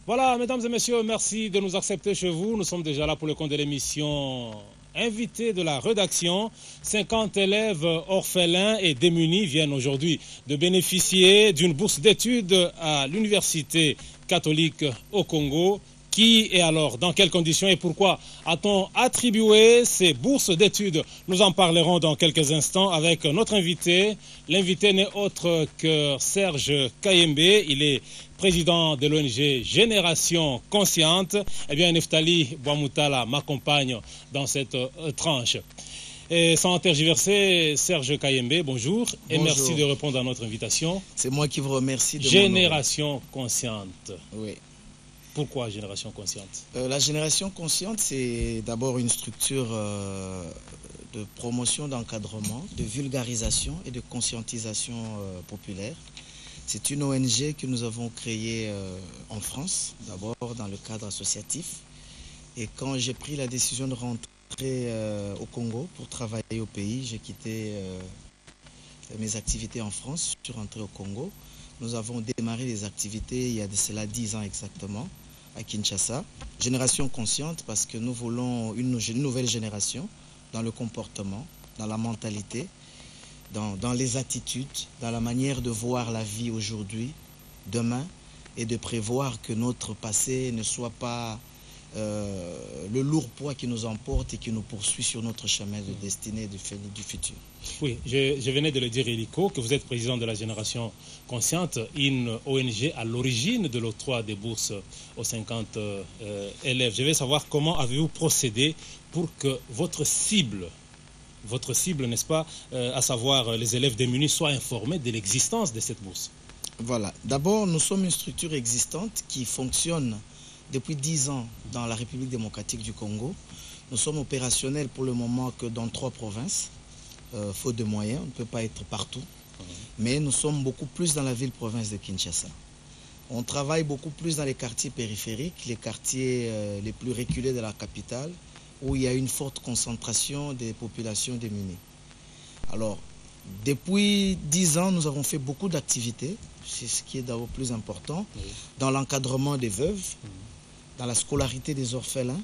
Voilà, mesdames et messieurs, merci de nous accepter chez vous. Nous sommes déjà là pour le compte de l'émission Invité de la rédaction. 50 élèves orphelins et démunis viennent aujourd'hui de bénéficier d'une bourse d'études à l'Université catholique au Congo. Qui et alors, dans quelles conditions et pourquoi a-t-on attribué ces bourses d'études? Nous en parlerons dans quelques instants avec notre invité. L'invité n'est autre que Serge Kayembe. Il est président de l'ONG Génération Consciente. Eh bien, Neftali Bouamoutala m'accompagne dans cette tranche. Et sans tergiverser, Serge Kayembe, bonjour. Et merci de répondre à notre invitation. C'est moi qui vous remercie. Génération Consciente. Oui. Pourquoi Génération Consciente? La Génération Consciente, c'est d'abord une structure de promotion, d'encadrement, de vulgarisation et de conscientisation populaire. C'est une ONG que nous avons créée en France, d'abord dans le cadre associatif. Et quand j'ai pris la décision de rentrer au Congo pour travailler au pays, j'ai quitté mes activités en France, je suis rentré au Congo. Nous avons démarré les activités il y a de cela 10 ans exactement à Kinshasa. Génération consciente parce que nous voulons une nouvelle génération dans le comportement, dans la mentalité, dans les attitudes, dans la manière de voir la vie aujourd'hui, demain, et de prévoir que notre passé ne soit pas le lourd poids qui nous emporte et qui nous poursuit sur notre chemin de destinée du futur. Oui, je venais de le dire, Eliko, que vous êtes président de la Génération Consciente, une ONG à l'origine de l'octroi des bourses aux 50 élèves. Je vais savoir comment avez-vous procédé pour que votre cible, n'est-ce pas, à savoir les élèves démunis, soient informés de l'existence de cette bourse. Voilà. D'abord, nous sommes une structure existante qui fonctionne depuis 10 ans dans la République démocratique du Congo. Nous sommes opérationnels pour le moment que dans 3 provinces. Faute de moyens, on ne peut pas être partout. Mais nous sommes beaucoup plus dans la ville-province de Kinshasa. On travaille beaucoup plus dans les quartiers périphériques, les quartiers les plus reculés de la capitale, où il y a une forte concentration des populations démunies. Alors, depuis 10 ans, nous avons fait beaucoup d'activités, c'est ce qui est d'abord plus important, dans l'encadrement des veuves, dans la scolarité des orphelins,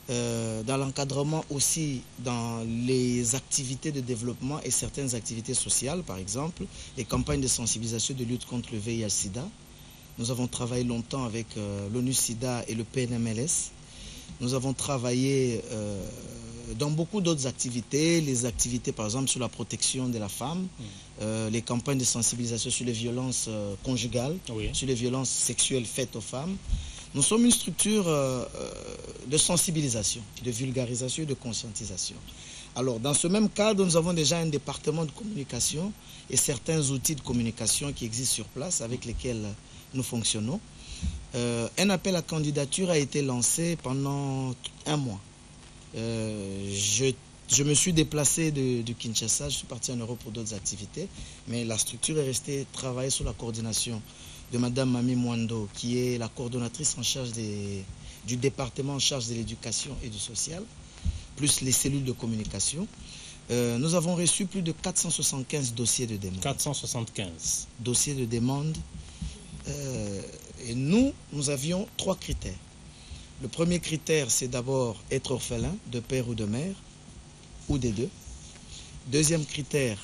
dans l'encadrement aussi dans les activités de développement et certaines activités sociales, par exemple, les campagnes de sensibilisation de lutte contre le VIH-Sida. Nous avons travaillé longtemps avec l'ONU-Sida et le PNMLS. Nous avons travaillé dans beaucoup d'autres activités, les activités par exemple sur la protection de la femme, les campagnes de sensibilisation sur les violences conjugales, sur les violences sexuelles faites aux femmes. Nous sommes une structure de sensibilisation, de vulgarisation et de conscientisation. Alors, dans ce même cadre, nous avons déjà un département de communication et certains outils de communication qui existent sur place avec lesquels nous fonctionnons. Un appel à candidature a été lancé pendant 1 mois. Je me suis déplacé de Kinshasa, je suis parti en Europe pour d'autres activités, mais la structure est restée travailler sous la coordination de Madame Mami Mwando, qui est la coordonnatrice en charge du département en charge de l'éducation et du social, plus les cellules de communication. Nous avons reçu plus de 475 dossiers de demande. 475 dossiers de demande. Et nous avions 3 critères. Le premier critère, c'est d'abord être orphelin de père ou de mère, ou des deux. Deuxième critère,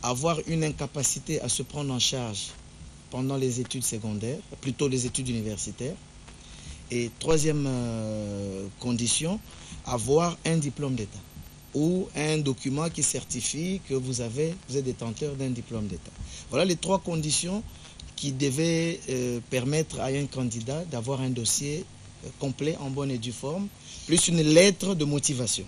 avoir une incapacité à se prendre en charge pendant les études secondaires, plutôt les études universitaires. Et troisième condition, avoir un diplôme d'État ou un document qui certifie que vous êtes détenteur d'un diplôme d'État. Voilà les 3 conditions qui devaient permettre à un candidat d'avoir un dossier complet, en bonne et due forme, plus une lettre de motivation.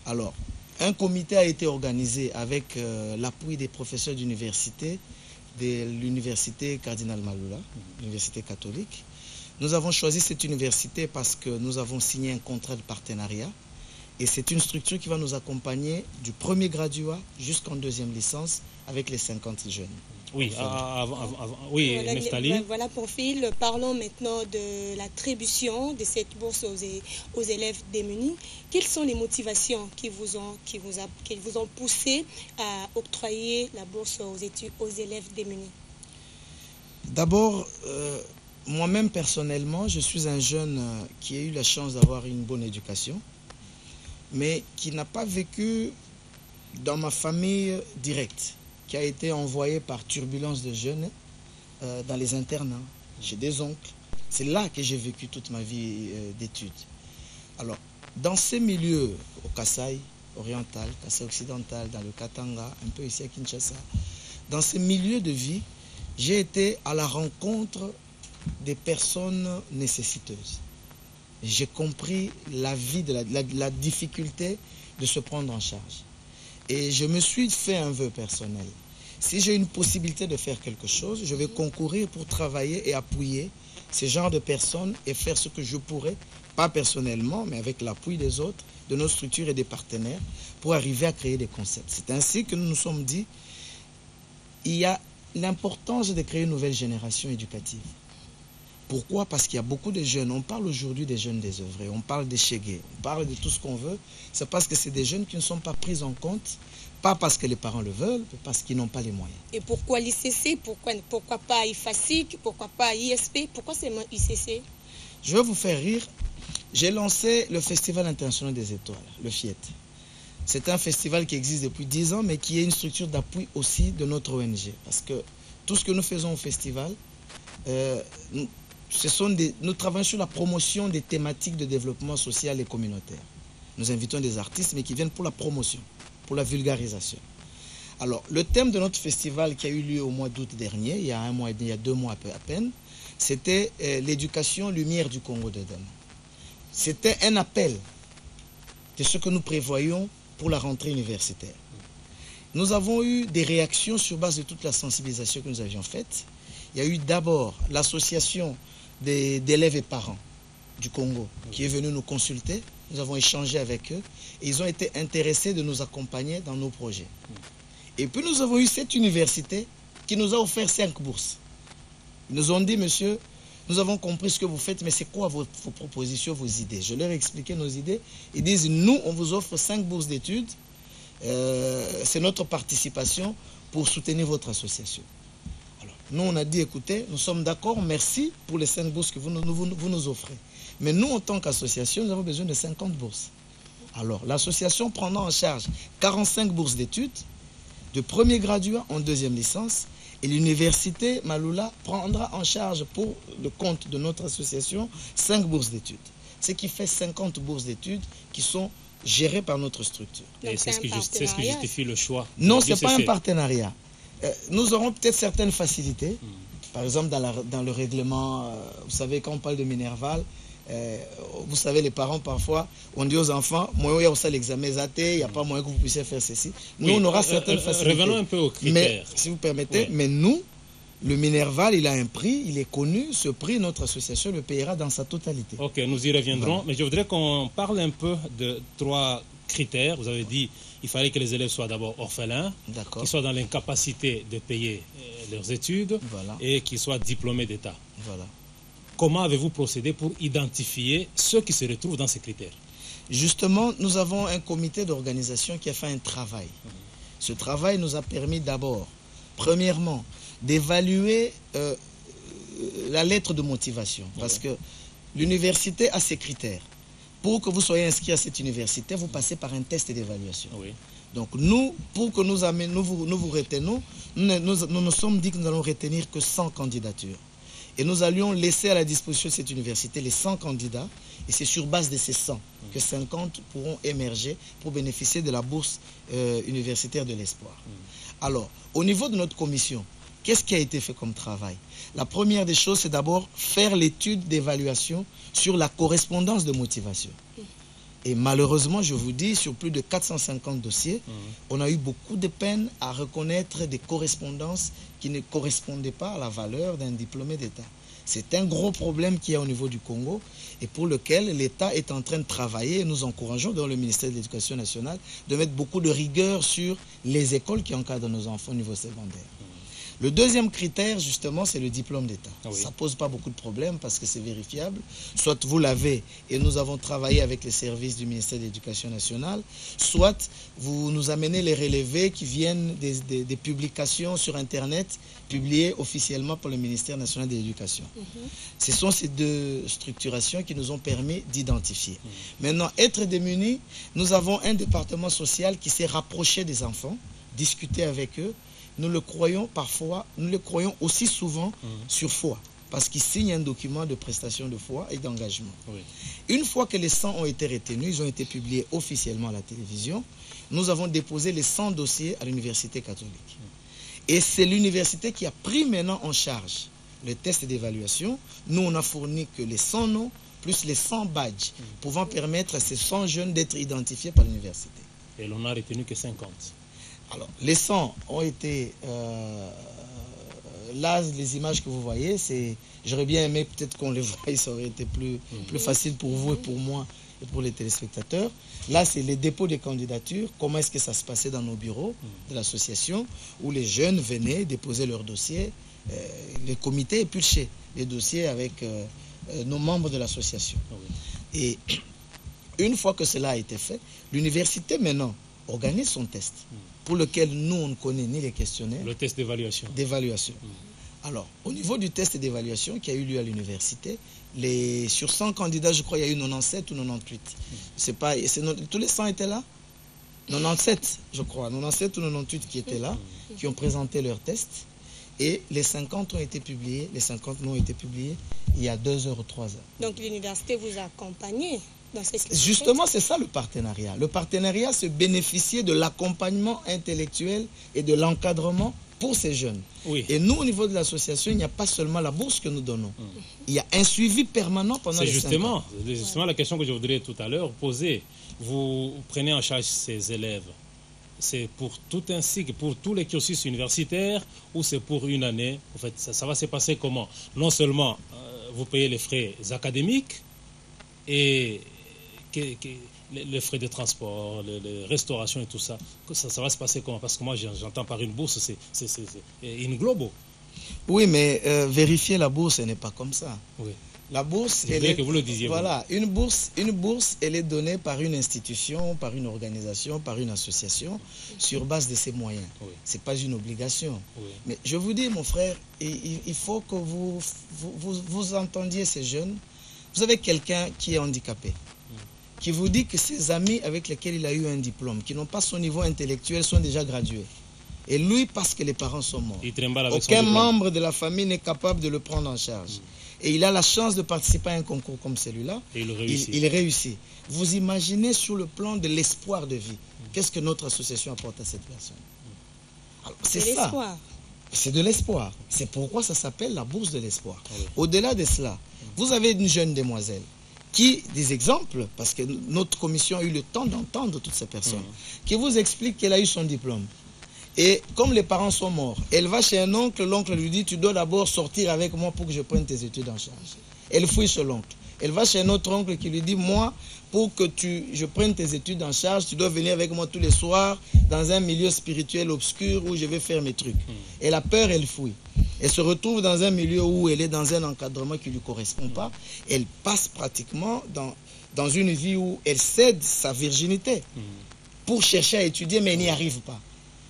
Alors, un comité a été organisé avec l'appui des professeurs d'université, de l'université Cardinal Malula, l'université catholique. Nous avons choisi cette université parce que nous avons signé un contrat de partenariat et c'est une structure qui va nous accompagner du premier graduat jusqu'en 2e licence avec les 50 jeunes. Oui, oui, voilà, Neftali. Voilà, Profil. Parlons maintenant de l'attribution de cette bourse aux élèves démunis. Quelles sont les motivations qui vous ont poussé à octroyer la bourse aux élèves démunis? D'abord, moi-même personnellement, je suis un jeune qui a eu la chance d'avoir une bonne éducation, mais qui n'a pas vécu dans ma famille directe, qui a été envoyé par turbulence de jeunes dans les internats, chez des oncles. C'est là que j'ai vécu toute ma vie d'études. Alors, dans ces milieux, au Kasaï oriental, Kasaï occidental, dans le Katanga, un peu ici à Kinshasa, dans ces milieux de vie, j'ai été à la rencontre des personnes nécessiteuses. J'ai compris la vie, la difficulté de se prendre en charge. Et je me suis fait un vœu personnel. Si j'ai une possibilité de faire quelque chose, je vais concourir pour travailler et appuyer ce genre de personnes et faire ce que je pourrais, pas personnellement, mais avec l'appui des autres, de nos structures et des partenaires, pour arriver à créer des concepts. C'est ainsi que nous nous sommes dit, il y a l'importance de créer une nouvelle génération éducative. Pourquoi? Parce qu'il y a beaucoup de jeunes. On parle aujourd'hui des jeunes désœuvrés, on parle des chégués, on parle de tout ce qu'on veut. C'est parce que c'est des jeunes qui ne sont pas pris en compte, pas parce que les parents le veulent, mais parce qu'ils n'ont pas les moyens. Et pourquoi l'ICC? Pourquoi pas IFASIC? Pourquoi pas ISP? Pourquoi seulement ICC? Je vais vous faire rire. J'ai lancé le Festival international des étoiles, le FIET. C'est un festival qui existe depuis 10 ans, mais qui est une structure d'appui aussi de notre ONG. Parce que tout ce que nous faisons au festival, nous travaillons sur la promotion des thématiques de développement social et communautaire. Nous invitons des artistes, mais qui viennent pour la promotion, pour la vulgarisation. Alors, le thème de notre festival qui a eu lieu au mois d'août dernier, il y a 1 mois et demi, il y a 2 mois à peine, c'était l'éducation lumière du Congo de demain. C'était un appel de ce que nous prévoyons pour la rentrée universitaire. Nous avons eu des réactions sur base de toute la sensibilisation que nous avions faite. Il y a eu d'abord l'association d'élèves et parents du Congo qui est venue nous consulter. Nous avons échangé avec eux et ils ont été intéressés de nous accompagner dans nos projets. Et puis nous avons eu cette université qui nous a offert 5 bourses. Ils nous ont dit, monsieur, nous avons compris ce que vous faites, mais c'est quoi vos propositions, vos idées? Je leur ai expliqué nos idées. Ils disent, nous, on vous offre 5 bourses d'études. C'est notre participation pour soutenir votre association. Alors, nous, on a dit, écoutez, nous sommes d'accord, merci pour les 5 bourses que vous nous offrez. Mais nous, en tant qu'association, nous avons besoin de 50 bourses. Alors, l'association prendra en charge 45 bourses d'études, de premier graduat en 2e licence, et l'université Maloula prendra en charge pour le compte de notre association 5 bourses d'études. Ce qui fait 50 bourses d'études qui sont gérées par notre structure. Et c'est ce qui justifie le choix? Non, ce n'est pas un partenariat. Nous aurons peut-être certaines facilités. Par exemple, dans le règlement, vous savez, quand on parle de Minerval, vous savez, les parents, parfois, on dit aux enfants, moi, il y a aussi l'examen zaté, il n'y a pas moyen que vous puissiez faire ceci. Nous, on aura certaines facilités. Revenons un peu aux critères. Mais, si vous permettez, mais nous, le Minerval, il a un prix, il est connu. Ce prix, notre association le payera dans sa totalité. Ok, nous y reviendrons. Voilà. Mais je voudrais qu'on parle un peu de 3 critères. Vous avez dit qu'il fallait que les élèves soient d'abord orphelins, qu'ils soient dans l'incapacité de payer leurs études, voilà, et qu'ils soient diplômés d'État. Voilà. Comment avez-vous procédé pour identifier ceux qui se retrouvent dans ces critères? Justement, nous avons un comité d'organisation qui a fait un travail. Ce travail nous a permis d'abord, premièrement, d'évaluer la lettre de motivation. Parce que l'université a ses critères. Pour que vous soyez inscrit à cette université, vous passez par un test d'évaluation. Oui. Donc nous, pour que nous vous retenions, nous nous sommes dit que nous allons retenir que 100 candidatures. Et nous allions laisser à la disposition de cette université les 100 candidats. Et c'est sur base de ces 100 que 50 pourront émerger pour bénéficier de la bourse universitaire de l'espoir. Alors, au niveau de notre commission, qu'est-ce qui a été fait comme travail? La première des choses, c'est d'abord faire l'étude d'évaluation sur la correspondance de motivation. Et malheureusement, je vous dis, sur plus de 450 dossiers, on a eu beaucoup de peine à reconnaître des correspondances qui ne correspondaient pas à la valeur d'un diplômé d'État. C'est un gros problème qu'il y a au niveau du Congo et pour lequel l'État est en train de travailler. Et nous encourageons dans le ministère de l'Éducation nationale de mettre beaucoup de rigueur sur les écoles qui encadrent nos enfants au niveau secondaire. Le deuxième critère, justement, c'est le diplôme d'État. Oui. Ça ne pose pas beaucoup de problèmes parce que c'est vérifiable. Soit vous l'avez et nous avons travaillé avec les services du ministère de l'Éducation nationale, soit vous nous amenez les relevés qui viennent des publications sur Internet publiées officiellement par le ministère national de l'Éducation. Ce sont ces deux structurations qui nous ont permis d'identifier. Maintenant, être démunis, nous avons un département social qui s'est rapproché des enfants, discuté avec eux. Nous le croyons parfois, nous le croyons aussi souvent sur foi, parce qu'ils signent un document de prestation de foi et d'engagement. Oui. Une fois que les 100 ont été retenus, ils ont été publiés officiellement à la télévision, nous avons déposé les 100 dossiers à l'université catholique. Et c'est l'université qui a pris maintenant en charge le test d'évaluation. Nous, on a fourni que les 100 noms, plus les 100 badges, pouvant permettre à ces 100 jeunes d'être identifiés par l'université. Et l'on n'a retenu que 50. Alors, les 100 ont été... là, les images que vous voyez, j'aurais bien aimé peut-être qu'on les voie, ça aurait été plus facile pour vous et pour moi et pour les téléspectateurs. Là, c'est les dépôts des candidatures. Comment est-ce que ça se passait dans nos bureaux de l'association, où les jeunes venaient déposer leurs dossiers. Les comités épluchaient les dossiers avec nos membres de l'association. Et une fois que cela a été fait, l'université maintenant organise son test, pour lequel nous, on ne connaît ni les questionnaires. Le test d'évaluation. Alors, au niveau du test d'évaluation qui a eu lieu à l'université, sur 100 candidats, je crois, il y a eu 97 ou 98. Tous les 100 étaient là? 97, je crois. 97 ou 98 qui étaient là, qui ont présenté leur test. Et les 50 ont été publiés, les 50 n'ont été publiés il y a 2 heures ou 3 heures. Donc l'université vous a accompagné dans ces... Justement, c'est ça le partenariat. Le partenariat, c'est bénéficier de l'accompagnement intellectuel et de l'encadrement pour ces jeunes. Oui. Et nous, au niveau de l'association, il n'y a pas seulement la bourse que nous donnons. Il y a un suivi permanent pendant les 5 ans. C'est justement la question que je voudrais tout à l'heure poser. Vous prenez en charge ces élèves. C'est pour tout un cycle, pour tous les cursus universitaires, ou c'est pour une année? En fait, ça va se passer comment? Non seulement vous payez les frais académiques et les frais de transport, les restaurations et tout ça. Ça va se passer comment? Parce que moi, j'entends par une bourse, c'est in globo. Oui, mais vérifier la bourse, ce n'est pas comme ça. Oui. La bourse, que vous le disiez. Voilà, une bourse, elle est donnée par une institution, par une organisation, par une association, sur base de ses moyens. Oui. Ce n'est pas une obligation. Oui. Mais je vous dis, mon frère, il faut que vous entendiez ces jeunes. Vous avez quelqu'un qui est handicapé, qui vous dit que ses amis avec lesquels il a eu un diplôme, qui n'ont pas son niveau intellectuel, sont déjà gradués. Et lui, parce que les parents sont morts, aucun membre de la famille n'est capable de le prendre en charge. Et il a la chance de participer à un concours comme celui-là. Et il réussit. Vous imaginez sur le plan de l'espoir de vie, qu'est-ce que notre association apporte à cette personne? C'est ça. C'est de l'espoir. C'est pourquoi ça s'appelle la bourse de l'espoir. Oui. Au-delà de cela, vous avez une jeune demoiselle qui, des exemples, parce que notre commission a eu le temps d'entendre toutes ces personnes, qui vous explique qu'elle a eu son diplôme. Et comme les parents sont morts, elle va chez un oncle, l'oncle lui dit, tu dois d'abord sortir avec moi pour que je prenne tes études en charge. Elle fouille sur l'oncle. Elle va chez un autre oncle qui lui dit, moi, pour que je prenne tes études en charge, tu dois venir avec moi tous les soirs dans un milieu spirituel obscur où je vais faire mes trucs. Elle a peur, elle fouille. Elle se retrouve dans un milieu où elle est dans un encadrement qui ne lui correspond pas. Elle passe pratiquement dans une vie où elle cède sa virginité pour chercher à étudier, mais elle n'y arrive pas.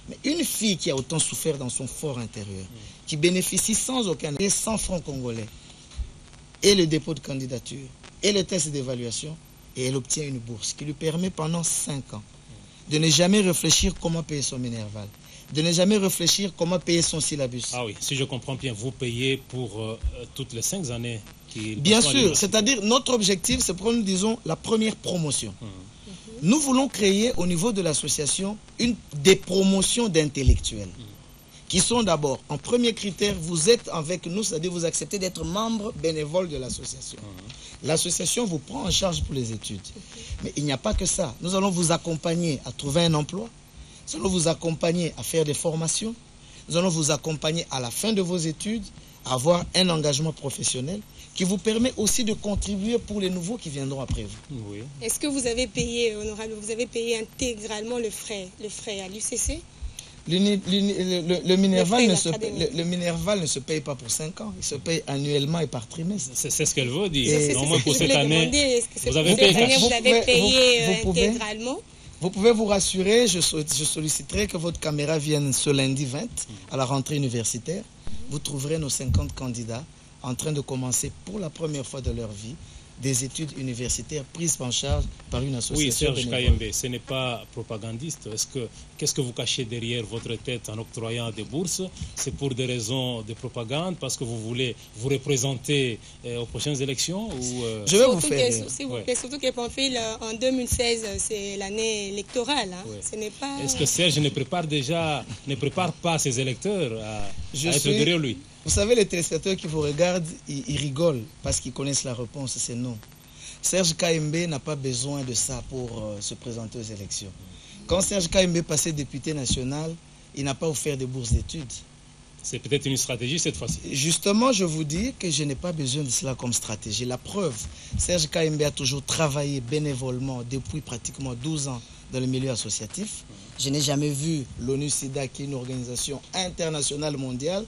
Mais une fille qui a autant souffert dans son fort intérieur, qui bénéficie sans aucun 100 francs congolais, et le dépôt de candidature, et le test d'évaluation, et elle obtient une bourse qui lui permet pendant 5 ans de ne jamais réfléchir comment payer son minerval, de ne jamais réfléchir comment payer son syllabus. Ah oui, si je comprends bien, vous payez pour toutes les 5 années qui... Bien sûr, c'est-à-dire notre objectif, c'est prendre, disons, la première promotion. Nous voulons créer au niveau de l'association des promotions d'intellectuels qui sont d'abord, en premier critère, vous êtes avec nous, c'est-à-dire vous acceptez d'être membre bénévole de l'association. L'association vous prend en charge pour les études. Mais il n'y a pas que ça. Nous allons vous accompagner à trouver un emploi. Nous allons vous accompagner à faire des formations. Nous allons vous accompagner à la fin de vos études à avoir un engagement professionnel qui vous permet aussi de contribuer pour les nouveaux qui viendront après vous. Oui. Est-ce que vous avez payé, honorable, vous avez payé intégralement le frais à l'UCC? Le Minerval ne se paye pas pour 5 ans, il se paye annuellement et par trimestre. C'est ce qu'elle veut dire. C'est Au moins pour cette année, vous avez payé intégralement. Vous pouvez vous rassurer, je solliciterai que votre caméra vienne ce lundi 20 à la rentrée universitaire. Vous trouverez nos 50 candidats en train de commencer pour la première fois de leur vie des études universitaires prises en charge par une association. Oui, Serge Kayembe, ce n'est pas propagandiste. Qu'est-ce que vous cachez derrière votre tête en octroyant des bourses? C'est pour des raisons de propagande, parce que vous voulez vous représenter aux prochaines élections Je vais vous faire. S'il vous plaît, surtout que Pamphile, en 2016, c'est l'année électorale. Hein. Oui. Ce n'est pas... Est-ce que Serge ne prépare pas ses électeurs à être derrière lui? Vous savez, les téléspectateurs qui vous regardent, ils rigolent parce qu'ils connaissent la réponse, c'est non. Serge Kayembe n'a pas besoin de ça pour se présenter aux élections. Quand Serge Kayembe passait député national, il n'a pas offert de bourse d'études. C'est peut-être une stratégie cette fois-ci. Justement, je vous dis que je n'ai pas besoin de cela comme stratégie. La preuve, Serge Kayembe a toujours travaillé bénévolement depuis pratiquement 12 ans dans le milieu associatif. Je n'ai jamais vu l'ONU-SIDA, qui est une organisation internationale mondiale,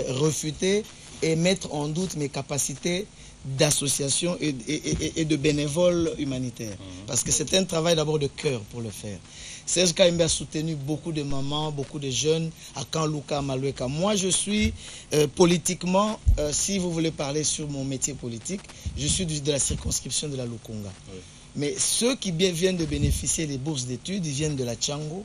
refuter et mettre en doute mes capacités d'association et de bénévole humanitaire. Parce que c'est un travail d'abord de cœur pour le faire. Serge Kayembe a soutenu beaucoup de mamans, beaucoup de jeunes à Kanluka, à Malueka. Moi, je suis politiquement, si vous voulez parler sur mon métier politique, je suis de la circonscription de la Lukunga. Oui. Mais ceux qui viennent de bénéficier des bourses d'études, ils viennent de la Tchango,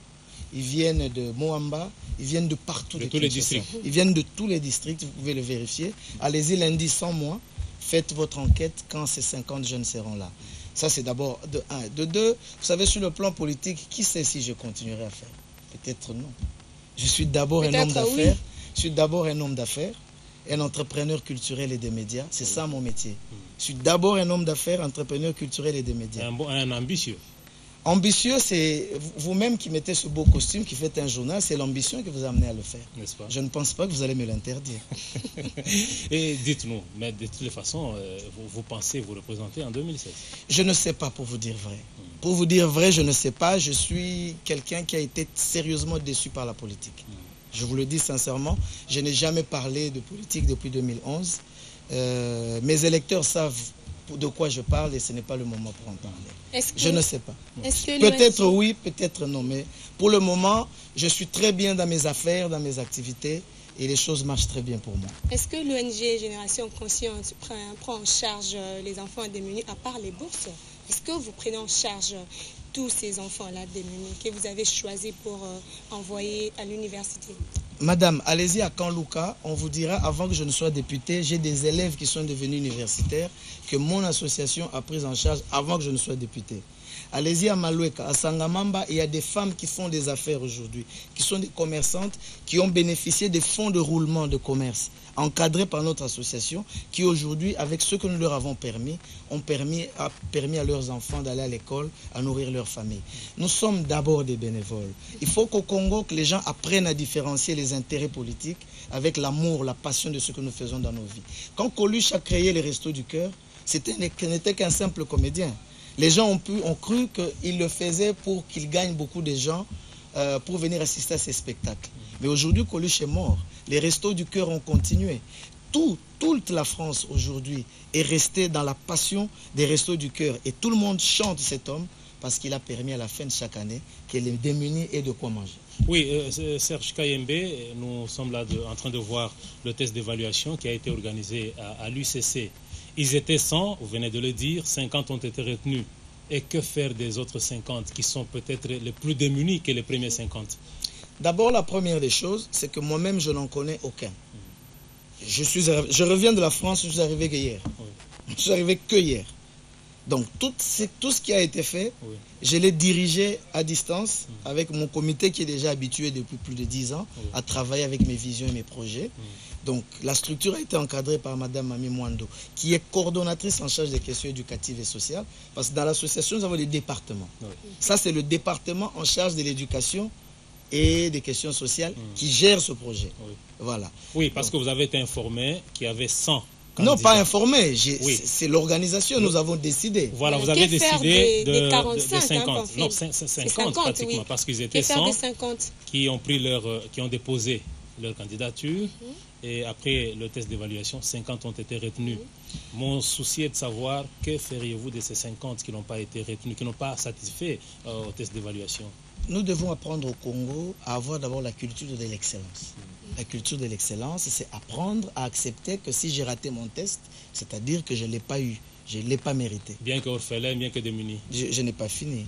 ils viennent de Moamba, ils viennent de partout. De tous les districts. Ils viennent de tous les districts, vous pouvez le vérifier. Allez-y lundi sans moi, faites votre enquête quand ces 50 jeunes seront là. Ça, c'est d'abord de 1. De 2, vous savez, sur le plan politique, qui sait si je continuerai à faire? Peut-être non. Je suis d'abord un homme d'affaires. Oui. Je suis d'abord un homme d'affaires, un entrepreneur culturel et des médias. C'est ça mon métier. Je suis d'abord un homme d'affaires, entrepreneur culturel et des médias. Un ambitieux. Ambitieux, c'est vous-même qui mettez ce beau costume, qui faites un journal, c'est l'ambition qui vous a amené à le faire. N'est-ce pas? Je ne pense pas que vous allez me l'interdire. Et dites-nous, mais de toutes les façons, vous pensez vous représenter en 2016? Je ne sais pas, pour vous dire vrai. Pour vous dire vrai, je ne sais pas. Je suis quelqu'un qui a été sérieusement déçu par la politique. Je vous le dis sincèrement, je n'ai jamais parlé de politique depuis 2011. Mes électeurs savent de quoi je parle et ce n'est pas le moment pour en parler. Je ne sais pas. Peut-être oui, peut-être non, mais pour le moment, je suis très bien dans mes affaires, dans mes activités et les choses marchent très bien pour moi. Est-ce que l'ONG Génération Consciente prend en charge les enfants démunis à part les bourses? Est-ce que vous prenez en charge tous ces enfants-là démunis que vous avez choisis pour envoyer à l'université? Madame, allez-y à Kanluka, on vous dira, avant que je ne sois député, j'ai des élèves qui sont devenus universitaires que mon association a pris en charge avant que je ne sois député. Allez-y à Malueka, à Sangamamba, il y a des femmes qui font des affaires aujourd'hui, qui sont des commerçantes, qui ont bénéficié des fonds de roulement de commerce, encadrés par notre association, qui aujourd'hui, avec ce que nous leur avons permis, ont permis à leurs enfants d'aller à l'école, à nourrir leur famille. Nous sommes d'abord des bénévoles. Il faut qu'au Congo, que les gens apprennent à différencier les intérêts politiques avec l'amour, la passion de ce que nous faisons dans nos vies. Quand Coluche a créé les Restos du Cœur, ce n'était qu'un simple comédien. Les gens ont cru qu'il le faisait pour qu'il gagne beaucoup de gens pour venir assister à ces spectacles. Mais aujourd'hui, Coluche est mort. Les Restos du Cœur ont continué. Toute la France aujourd'hui est restée dans la passion des Restos du Cœur. Et tout le monde chante cet homme parce qu'il a permis à la fin de chaque année que les démunis aient de quoi manger. Oui, Serge Kayembe, nous sommes là en train de voir le test d'évaluation qui a été organisé à l'UCC. Ils étaient 100, vous venez de le dire, 50 ont été retenus. Et que faire des autres 50 qui sont peut-être les plus démunis que les premiers 50? D'abord, la première des choses, c'est que moi-même, je n'en connais aucun. Je reviens de la France, je suis arrivé que hier. Oui. Je suis arrivé que hier. Donc, tout ce qui a été fait, oui, je l'ai dirigé à distance avec mon comité qui est déjà habitué depuis plus de 10 ans à travailler avec mes visions et mes projets. Donc, la structure a été encadrée par Mme Mami Mwando, qui est coordonnatrice en charge des questions éducatives et sociales. Parce que dans l'association, nous avons des départements. Oui. Ça, c'est le département en charge de l'éducation et des questions sociales qui gère ce projet. Oui. Voilà. Oui, parce que vous avez été informé qu'il y avait 100 Non, candidats. pas informé. Oui. C'est l'organisation, nous avons décidé. Voilà, vous Que avez faire décidé des de 45, 50. Non, 50, 50 pratiquement, oui. parce qu'ils Que étaient faire 100 des 50? qui ont déposé leur candidature. Et après le test d'évaluation, 50 ont été retenus. Mon souci est de savoir que feriez-vous de ces 50 qui n'ont pas été retenus, qui n'ont pas satisfait au test d'évaluation. Nous devons apprendre au Congo à avoir d'abord la culture de l'excellence. La culture de l'excellence, c'est apprendre à accepter que si j'ai raté mon test, c'est-à-dire que je ne l'ai pas eu, je ne l'ai pas mérité. Bien que orphelin, bien que démuni. Je n'ai pas fini.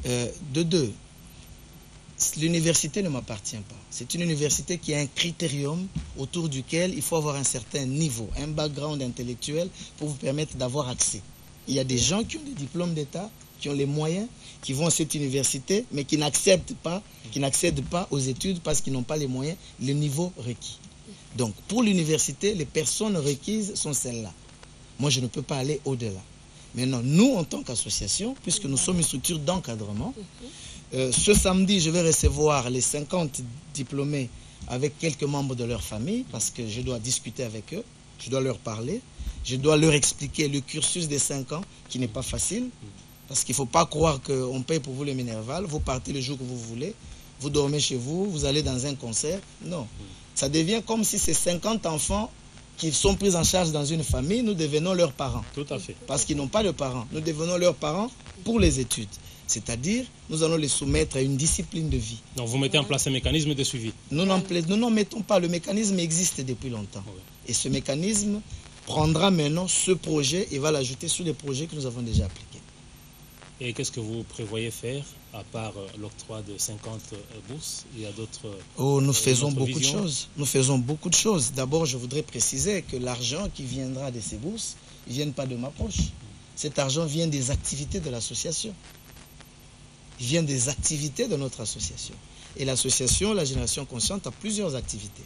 De deux, l'université ne m'appartient pas. C'est une université qui a un critérium autour duquel il faut avoir un certain niveau, un background intellectuel pour vous permettre d'avoir accès. Il y a des gens qui ont des diplômes d'État, qui ont les moyens, qui vont à cette université, mais qui n'accèdent pas aux études parce qu'ils n'ont pas les moyens, le niveau requis. Donc, pour l'université, les personnes requises sont celles-là. Moi, je ne peux pas aller au-delà. Maintenant, nous, en tant qu'association, puisque nous sommes une structure d'encadrement, ce samedi, je vais recevoir les 50 diplômés avec quelques membres de leur famille, parce que je dois discuter avec eux, je dois leur parler, je dois leur expliquer le cursus des 5 ans, qui n'est pas facile, parce qu'il ne faut pas croire qu'on paye pour vous le Minerval, vous partez le jour que vous voulez, vous dormez chez vous, vous allez dans un concert. Non, ça devient comme si ces 50 enfants qui sont pris en charge dans une famille, nous devenons leurs parents. Tout à fait. Parce qu'ils n'ont pas de parents. Nous devenons leurs parents pour les études. C'est-à-dire, nous allons les soumettre à une discipline de vie. Donc vous mettez en place un mécanisme de suivi. Nous n'en mettons pas. Le mécanisme existe depuis longtemps. Oui. Et ce mécanisme prendra maintenant ce projet et va l'ajouter sur les projets que nous avons déjà appliqués. Et qu'est-ce que vous prévoyez faire, à part l'octroi de 50 bourses? Il y a d'autres... Nous faisons beaucoup de vision. choses. Nous faisons beaucoup de choses. D'abord, je voudrais préciser que l'argent qui viendra de ces bourses, il ne vient pas de ma poche. Cet argent vient des activités de l'association. Il vient des activités de notre association. Et l'association, la Génération Consciente, a plusieurs activités.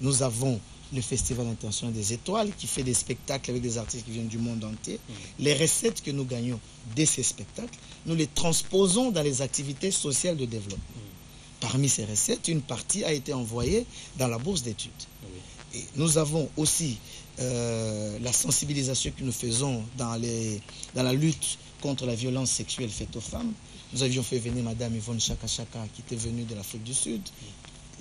Nous avons le Festival Intention des Étoiles qui fait des spectacles avec des artistes qui viennent du monde entier. Les recettes que nous gagnons de ces spectacles, nous les transposons dans les activités sociales de développement. Parmi ces recettes, une partie a été envoyée dans la bourse d'études. Et nous avons aussi la sensibilisation que nous faisons dans la lutte contre la violence sexuelle faite aux femmes. Nous avions fait venir Madame Yvonne Chaka Chaka qui était venue de l'Afrique du Sud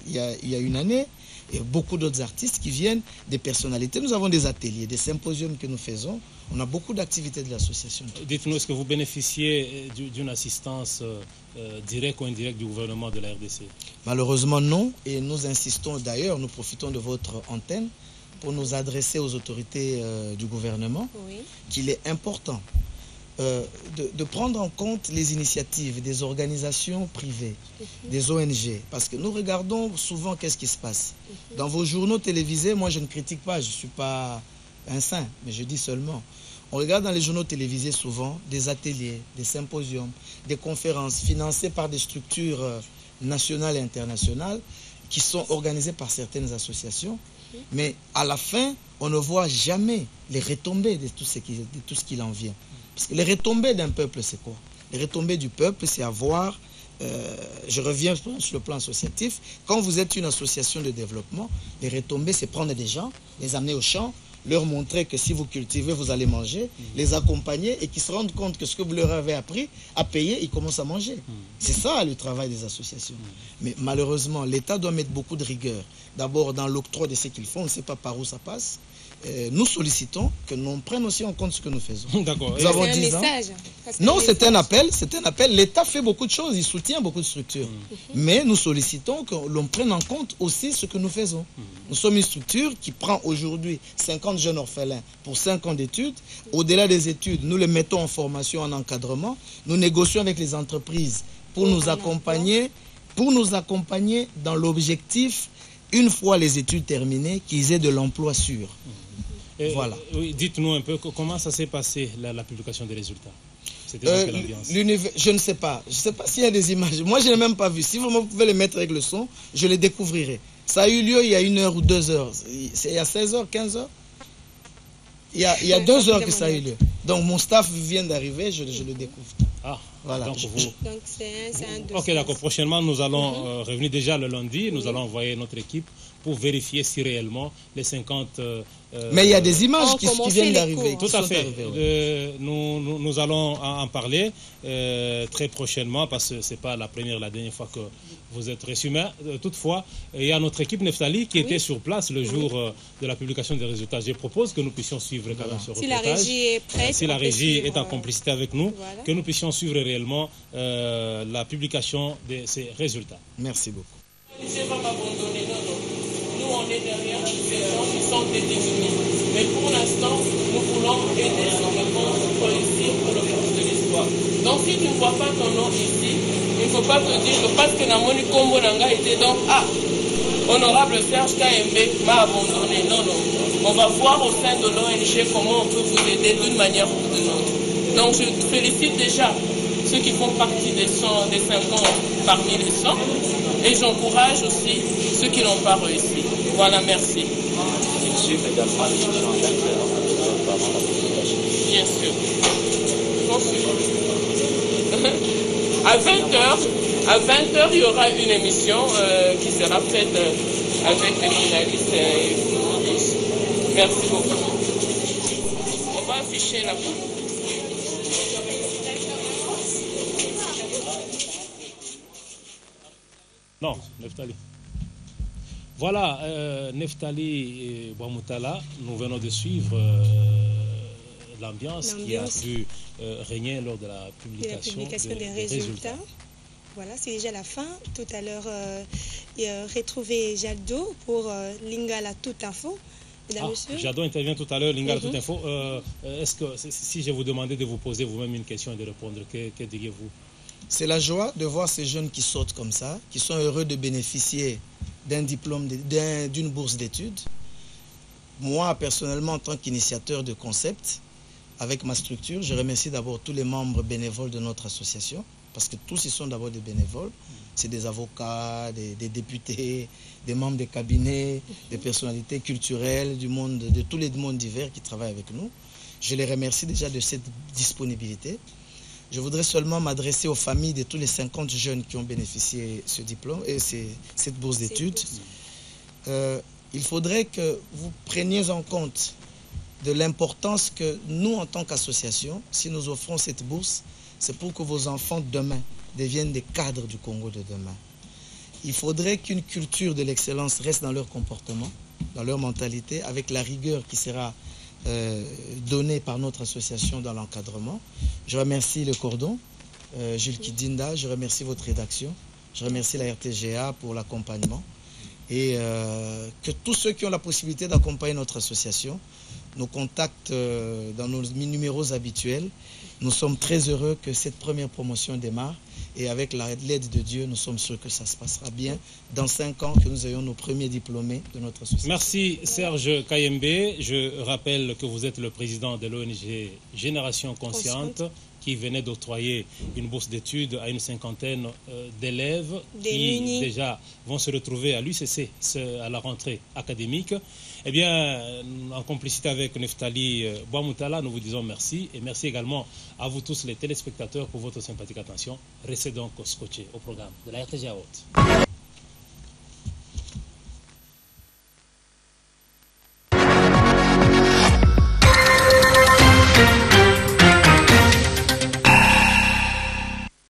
il y a une année, et beaucoup d'autres artistes qui viennent, des personnalités. Nous avons des ateliers, des symposiums que nous faisons. On a beaucoup d'activités de l'association. Dites-nous, est-ce que vous bénéficiez d'une assistance directe ou indirecte du gouvernement de la RDC? Malheureusement non, et nous insistons d'ailleurs, nous profitons de votre antenne pour nous adresser aux autorités du gouvernement, qu'il est important de prendre en compte les initiatives des organisations privées, des ONG, parce que nous regardons souvent qu'est-ce qui se passe. Dans vos journaux télévisés, moi je ne critique pas, je ne suis pas un saint, mais je dis seulement, on regarde dans les journaux télévisés souvent des ateliers, des symposiums, des conférences financées par des structures nationales et internationales qui sont organisées par certaines associations, mais à la fin, on ne voit jamais les retombées de tout ce qu'il en vient. Parce que les retombées d'un peuple, c'est quoi? Les retombées du peuple, c'est avoir, je reviens sur le plan associatif, quand vous êtes une association de développement, les retombées, c'est prendre des gens, les amener au champ, leur montrer que si vous cultivez, vous allez manger, les accompagner et qu'ils se rendent compte que ce que vous leur avez appris à payer, ils commencent à manger. C'est ça le travail des associations. Mais malheureusement, l'État doit mettre beaucoup de rigueur. D'abord dans l'octroi de ce qu'ils font, on ne sait pas par où ça passe. Nous sollicitons que l'on prenne aussi en compte ce que nous faisons. D'accord. Nous avons 10 ans. Non, c'est un appel. L'État fait beaucoup de choses, il soutient beaucoup de structures. Mais nous sollicitons que l'on prenne en compte aussi ce que nous faisons. Nous sommes une structure qui prend aujourd'hui 50 jeunes orphelins pour 5 ans d'études. Au-delà des études, nous les mettons en formation, en encadrement. Nous négocions avec les entreprises pour nous accompagner dans l'objectif, une fois les études terminées, qu'ils aient de l'emploi sûr. Voilà. Oui, dites-nous un peu comment ça s'est passé, la publication des résultats. C'était dans quelle ambiance? Je ne sais pas. Je ne sais pas s'il y a des images. Moi, je n'ai même pas vu. Si vous pouvez les mettre avec le son, je les découvrirai. Ça a eu lieu il y a 1 heure ou 2 heures. C'est il y a 16 heures, 15 heures. Il y a 2 heures que ça a eu lieu. Donc mon staff vient d'arriver, je le découvre. Ah, Voilà. Donc c'est un dossier. Ok, d'accord. Prochainement, nous allons revenir déjà le lundi. Nous allons envoyer notre équipe pour vérifier si réellement les 50... Mais il y a des images qui viennent d'arriver. Tout à fait. Nous allons en parler très prochainement parce que ce n'est pas la première, la dernière fois que vous êtes reçus. Mais toutefois, il y a notre équipe Neftali qui était sur place le jour de la publication des résultats. Je propose que nous puissions suivre quand même ce reportage. Si la régie est prête, si la régie est en complicité avec nous, que nous puissions suivre réellement la publication de ces résultats. Merci beaucoup. Nous, on est derrière ces gens qui sont déterminés. Mais pour l'instant, nous voulons aider nos réponses pour réussir pour le cours de l'histoire. Donc, si tu ne vois pas ton nom ici, il ne faut pas te dire que parce que Namoni Kombo Nanga était donc, honorable Serge KMB m'a abandonné. Non, non. On va voir au sein de l'ONG comment on peut vous aider d'une manière ou d'une autre. Donc, je félicite déjà ceux qui font partie des 50 parmi les 100 et j'encourage aussi ceux qui n'ont pas réussi. Voilà, merci. Il suit également les changements Bien sûr. À 20h, il y aura une émission qui sera faite avec des journalistes et journalistes. Merci beaucoup. On va afficher la page. Non, Neftali. Voilà, Neftali Bouamoutala, nous venons de suivre l'ambiance qui a pu régner lors de la publication des résultats. Voilà, c'est déjà la fin. Tout à l'heure, retrouver Jadot pour Lingala Tout Info. Jadot intervient tout à l'heure, Lingala Tout Info. Est-ce que, si je vous demandais de vous poser vous-même une question et de répondre, que diriez-vous? C'est la joie de voir ces jeunes qui sautent comme ça, qui sont heureux de bénéficier d'un diplôme, d'une bourse d'études. Moi, personnellement, en tant qu'initiateur de concept, avec ma structure, je remercie d'abord tous les membres bénévoles de notre association, parce que tous ils sont d'abord des bénévoles. C'est des avocats, des députés, des membres des cabinets, des personnalités culturelles du monde, de tous les mondes divers qui travaillent avec nous. Je les remercie déjà de cette disponibilité. Je voudrais seulement m'adresser aux familles de tous les 50 jeunes qui ont bénéficié de ce diplôme et cette bourse d'études. Il faudrait que vous preniez en compte de l'importance que nous, en tant qu'association, si nous offrons cette bourse, c'est pour que vos enfants demain deviennent des cadres du Congo de demain. Il faudrait qu'une culture de l'excellence reste dans leur comportement, dans leur mentalité, avec la rigueur qui sera donnée par notre association dans l'encadrement. Je remercie le Cordon, Jules Kidinda, je remercie votre rédaction, je remercie la RTGA pour l'accompagnement et que tous ceux qui ont la possibilité d'accompagner notre association nous contactent dans nos numéros habituels. Nous sommes très heureux que cette première promotion démarre et avec l'aide de Dieu, nous sommes sûrs que ça se passera bien dans 5 ans que nous ayons nos premiers diplômés de notre association. Merci Serge KMB. Je rappelle que vous êtes le président de l'ONG Génération Consciente qui venait d'octroyer une bourse d'études à une 50aine d'élèves qui déjà vont se retrouver à l'UCC à la rentrée académique. Eh bien, en complicité avec Neftali Bouamoutala, nous vous disons merci et merci également à vous tous les téléspectateurs pour votre sympathique attention. Restez donc scotchés au programme de la RTGA Haute.